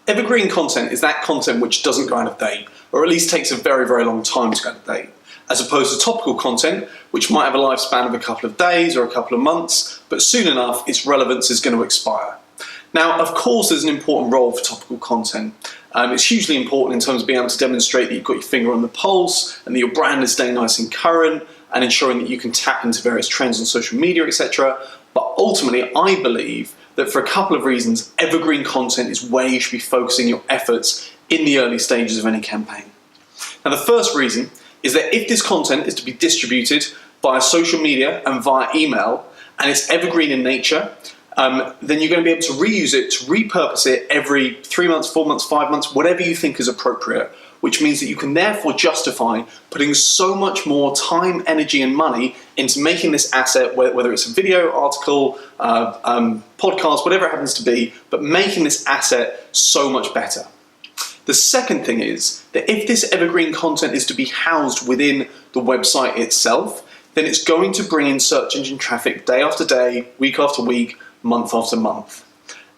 Evergreen content is that content which doesn't go out of date, or at least takes a very, very long time to go out of date, as opposed to topical content, which might have a lifespan of a couple of days or a couple of months, but soon enough its relevance is going to expire. Now, of course, there's an important role for topical content. It's hugely important in terms of being able to demonstrate that you've got your finger on the pulse and that your brand is staying nice and current and ensuring that you can tap into various trends on social media, etc. But ultimately, I believe that for a couple of reasons, evergreen content is where you should be focusing your efforts in the early stages of any campaign. Now, the first reason is that if this content is to be distributed via social media and via email, and it's evergreen in nature, then you're going to be able to reuse it, to repurpose it every 3 months, 4 months, 5 months, whatever you think is appropriate, which means that you can therefore justify putting so much more time, energy, and money into making this asset, whether it's a video, article, podcast, whatever it happens to be, but making this asset so much better. The second thing is that if this evergreen content is to be housed within the website itself, then it's going to bring in search engine traffic day after day, week after week, month after month.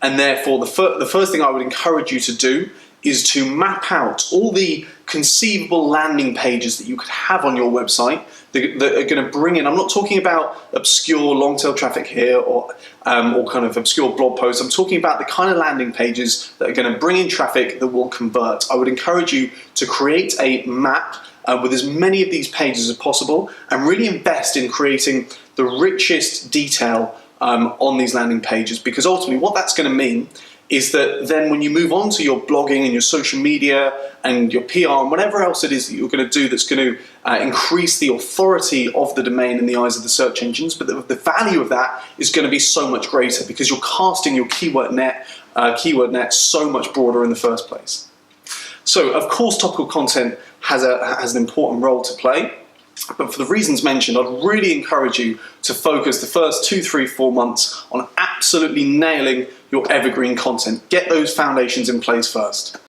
And therefore, the first thing I would encourage you to do is to map out all the conceivable landing pages that you could have on your website that are going to bring in. I'm not talking about obscure long-tail traffic here or kind of obscure blog posts. I'm talking about the kind of landing pages that are going to bring in traffic that will convert. I would encourage you to create a map with as many of these pages as possible and really invest in creating the richest detail on these landing pages, because ultimately what that's going to mean is that then when you move on to your blogging and your social media and your PR and whatever else it is that you're going to do that's going to increase the authority of the domain in the eyes of the search engines, but the value of that is going to be so much greater because you're casting your keyword net so much broader in the first place. So of course topical content has an important role to play. But for the reasons mentioned, I'd really encourage you to focus the first 2, 3, 4 months on absolutely nailing your evergreen content. Get those foundations in place first.